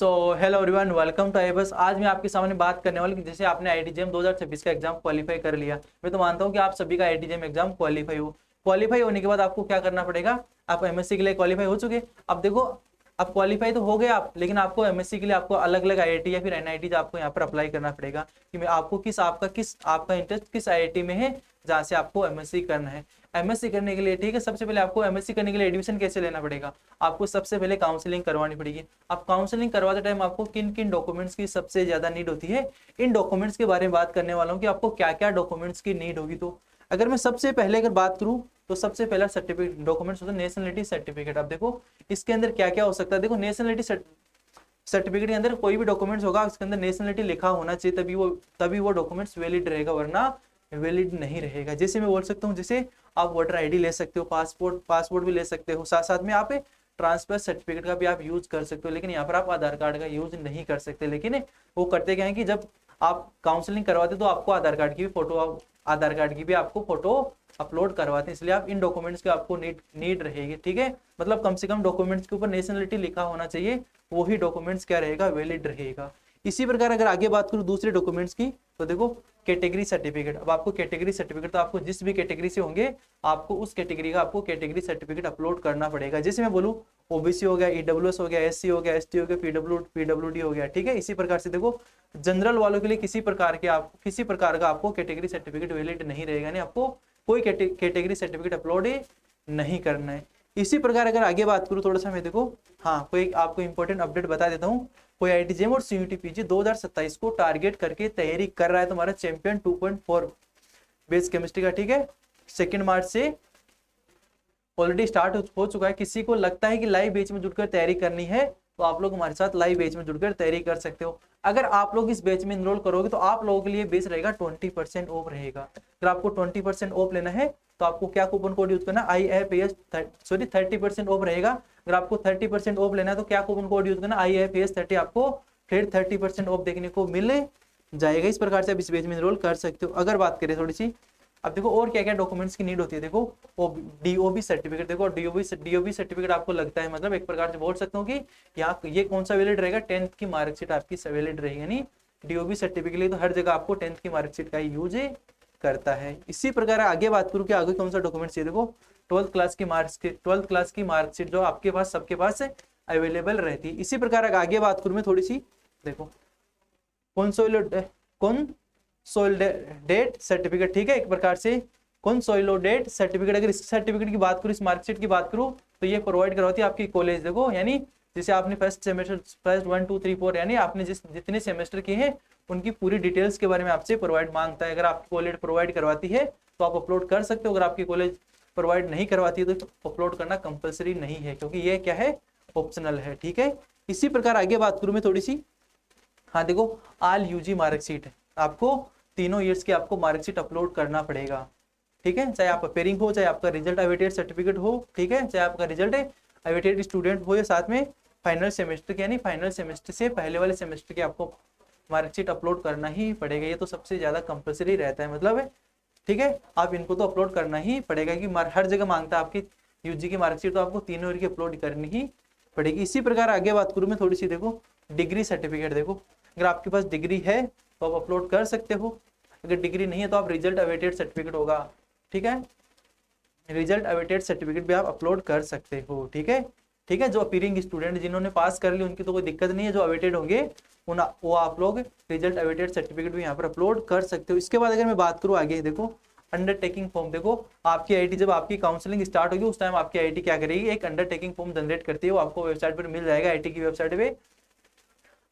So hello everyone, welcome to आईबस। आज मैं आपके सामने बात करने वाला कि जैसे आपने आईआईटी-जेईई 2026 का एग्जाम क्वालिफाई कर लिया। मैं तो मानता हूं कि आप सभी का आईआईटी-जेईई एग्जाम क्वालिफाई होने के बाद आपको क्या करना पड़ेगा। आप एमएससी के लिए क्वालिफाई हो चुके। अब देखो, अब क्वालिफाई तो हो गए आप, लेकिन आपको एमएससी के लिए आपको अलग अलग आईआईटी या फिर एनआईटी आपको यहाँ पर अप्लाई करना पड़ेगा कि मैं आपको आपका इंटरेस्ट किस आईआईटी में है जहाँ से आपको एमएससी करना है। एमएससी करने के लिए, ठीक है, सबसे पहले आपको एमएससी करने के लिए एडमिशन कैसे लेना पड़ेगा। आपको सबसे पहले काउंसलिंग करवानी पड़ेगी। अब काउंसलिंग करवाते टाइम आपको किन किन डॉक्यूमेंट्स की सबसे ज्यादा नीड होती है, इन डॉक्यूमेंट्स के बारे में बात करने वाला हूँ कि आपको क्या क्या डॉक्यूमेंट्स की नीड होगी। तो अगर मैं सबसे पहले अगर बात करूँ तो सबसे पहला सर्टिफिकेट डॉक्यूमेंट्स होता है नेशनलिटी सर्टिफिकेट। अब देखो इसके अंदर क्या क्या हो सकता है। देखो नेशनलिटी सर्टिफिकेट के अंदर कोई भी डॉक्यूमेंट्स होगा उसके अंदर नेशनलिटी लिखा होना चाहिए, तभी वो डॉक्यूमेंट्स वैलिड रहेगा, वरना वैलिड नहीं रहेगा। जैसे मैं बोल सकता हूँ, जैसे आप वोटर आईडी ले सकते हो, पासपोर्ट भी ले सकते हो, साथ साथ में आप ट्रांसफर सर्टिफिकेट का भी आप यूज कर सकते हो, लेकिन यहाँ पर आप आधार कार्ड का यूज नहीं कर सकते। लेकिन वो करते क्या है कि जब आप काउंसलिंग करवाते तो आपको आधार कार्ड की भी आपको फोटो अपलोड करवाते हैं, इसलिए आप इन डॉक्यूमेंट्स की आपको नीड रहेगी। ठीक है, मतलब कम से कम डॉक्यूमेंट्स के ऊपर नेशनलिटी लिखा होना चाहिए, वही डॉक्यूमेंट्स क्या रहेगा, वैलिड रहेगा। इसी प्रकार अगर आगे बात करूं दूसरे डॉक्यूमेंट्स की, तो देखो कैटेगरी सर्टिफिकेट। अब आपको कैटेगरी सर्टिफिकेट, तो आपको जिस भी कैटेगरी से होंगे आपको उस कैटेगरी का आपको कैटेगरी सर्टिफिकेट अपलोड करना पड़ेगा। जैसे मैं बोलूं ओबीसी हो गया, ईडब्ल्यूएस हो गया, एससी हो गया, एसटी हो गया, पीडब्ल्यूडी हो गया। ठीक है, इसी प्रकार से देखो जनरल वालों के लिए किसी प्रकार का आपको कैटेगरी सर्टिफिकेट वैलिड नहीं रहेगा, यानी आपको कोई कैटेगरी सर्टिफिकेट अपलोड नहीं करना है। इसी प्रकार अगर आगे बात करूं थोड़ा सा मैं, देखो हाँ, कोई आपको इंपॉर्टेंट अपडेट बता देता हूँ। कोई आईआईटी-जेईई और सीयूटी पीजी 2027 को टारगेट करके तैयारी कर रहा है तुम्हारा चैंपियन 2.4 बेस केमिस्ट्री का। ठीक है, 2 मार्च से ऑलरेडी स्टार्ट हो चुका है। किसी को लगता है कि लाइव बैच में जुड़कर तैयारी करनी है तो आप लोग हमारे साथ लाइव बैच में जुड़कर तैयारी कर सकते हो। अगर आप लोग इस बैच में इनरोल करोगे तो आप लोगों के लिए बैच रहेगा 20% ऑफ रहेगा। अगर आपको 20% ऑफ लेना है तो आपको क्या कूपन कोड यूज करना, IIFAS 30% ऑफ रहेगा। अगर आपको 30% ऑफ लेना है तो क्या कूपन कोड यूज करना, IIFAS 30, आपको फिर 30% ऑफ देखने को मिल जाएगा। इस प्रकार से आप इस बैच में इनरोल कर सकते हो। अगर बात करें थोड़ी सी, अब देखो और क्या क्या डॉक्यूमेंट्स की नीड होती है। देखो डीओबी सर्टिफिकेट। देखो डीओबी सर्टिफिकेट आपको लगता है, मतलब एक प्रकार से बोल सकता हूँ कि यहाँ ये कौन सा वैलिड रहेगा, 10th की मार्कशीट आपकी वैलिड रहेगी। यानी डीओबी सर्टिफिकेट के लिए तो हर जगह आपको 10th की मार्कशीट का ही यूज करता है। इसी प्रकार आगे बात करूँ कि आगे कौन सा डॉक्यूमेंट चाहिए। देखो 12th क्लास की मार्कशीट जो आपके पास सबके पास अवेलेबल रहती है। इसी प्रकार आगे बात करूँ मैं थोड़ी सी, देखो कंसोलिडेट सर्टिफिकेट। ठीक है, एक प्रकार से कंसोलिडेट सर्टिफिकेट। अगर इस सर्टिफिकेट की बात करूँ, इस मार्कशीट की बात करूँ, तो ये प्रोवाइड करवाती है आपकी कॉलेज। देखो यानी जैसे आपने फर्स्ट 1 2 3 4 यानी आपने जितने सेमेस्टर किए हैं उनकी पूरी डिटेल्स के बारे में आपसे प्रोवाइड मांगता है। अगर आपकी कॉलेज प्रोवाइड करवाती है तो आप अपलोड कर सकते हो, अगर आपकी कॉलेज प्रोवाइड नहीं करवाती है तो अपलोड करना कंपलसरी नहीं है, क्योंकि ये क्या है, ऑप्शनल है। ठीक है, इसी प्रकार आगे बात करूँ मैं थोड़ी सी, हाँ देखो ऑल यूजी मार्कशीट, आपको तीनों ईयर्स की आपको मार्कशीट अपलोड करना पड़ेगा। ठीक है, चाहे आप अपेयरिंग हो, चाहे आपका रिजल्ट अवेटेड सर्टिफिकेट हो, ठीक है, चाहे आपका रिजल्ट अवेटेड स्टूडेंट हो, या साथ में फाइनल सेमेस्टर के, यानी फाइनल सेमेस्टर से पहले वाले सेमेस्टर की आपको मार्कशीट अपलोड करना ही पड़ेगा। ये तो सबसे ज्यादा कंपलसरी रहता है, मतलब है। ठीक है, आप इनको तो अपलोड करना ही पड़ेगा कि हर जगह मांगता है आपकी यूजी की मार्कशीट, तो आपको तीनों ईयर की अपलोड करनी ही पड़ेगी। इसी प्रकार आगे बात करूँ मैं थोड़ी सी, देखो डिग्री सर्टिफिकेट। देखो अगर आपके पास डिग्री है तो आप अपलोड कर सकते हो, अगर डिग्री नहीं है तो आप रिजल्ट अवेटेड सर्टिफिकेट होगा, ठीक है, रिजल्ट अवेटेड सर्टिफिकेट भी आप अपलोड कर सकते हो। ठीक है, ठीक है, जो अपीयरिंग स्टूडेंट जिन्होंने पास कर ली उनकी तो कोई दिक्कत नहीं है, जो अवेटेड होंगे वो आप लोग रिजल्ट अवेटेड सर्टिफिकेट भी यहाँ पर अपलोड कर सकते हो। इसके बाद अगर मैं बात करूँ आगे, देखो अंडरटेकिंग फॉर्म। देखो आपकी आईआईटी जब आपकी काउंसलिंग स्टार्ट होगी उस टाइम आपकी आईआईटी क्या करेगी, एक अंडरटेकिंग फॉर्म जनरेट करती है, वो आपको वेबसाइट पर मिल जाएगा, आईआईटी की वेबसाइट पे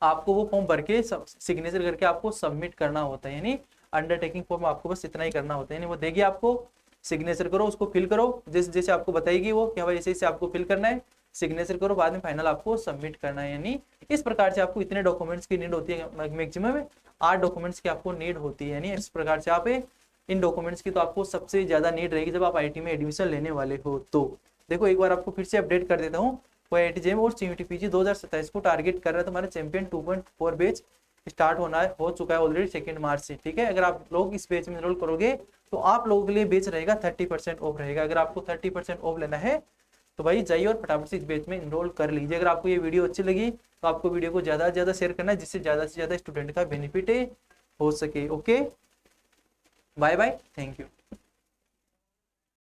आपको वो फॉर्म भर के सिग्नेचर करके आपको सबमिट करना होता है। यानी अंडरटेकिंग फॉर्म आपको बस इतना ही करना होता है, यानी वो देगी आपको, सिग्नेचर करो, उसको फिल करो, जैसे जैसे आपको बताएगी वो कि भाई ऐसे ऐसे आपको फिल करना है, सिग्नेचर करो, बाद में फाइनल आपको सबमिट करना है। यानी इस प्रकार से आपको इतने डॉक्यूमेंट्स की नीड होती है, मैक्सिमम 8 डॉक्यूमेंट्स की आपको नीड होती है। यानी इस प्रकार से आप इन डॉक्यूमेंट्स की तो आपको सबसे ज्यादा नीड रहेगी जब आप आईआईटी में एडमिशन लेने वाले हो। तो देखो एक बार आपको फिर से अपडेट कर देता हूँ, आईआईटी-जेईई और सीयूटी पीजी 2027 को टारगेट कर रहा है तुम्हारे चैंपियन 2.4 बैच स्टार्ट हो चुका है ऑलरेडी 2 मार्च से। ठीक है, अगर आप लोग इस बैच में एनरोल करोगे तो आप लोगों के लिए बैच रहेगा 30% ऑफ रहेगा। अगर आपको 30% ऑफ लेना है तो भाई जाइए और फटाफट से इस बैच में इनरोल कर लीजिए। अगर आपको ये वीडियो अच्छी लगी तो आपको वीडियो को ज़्यादा से ज़्यादा शेयर करना है, जिससे ज़्यादा से ज़्यादा स्टूडेंट का बेनिफिट हो सके। Okay, bye bye, thank you.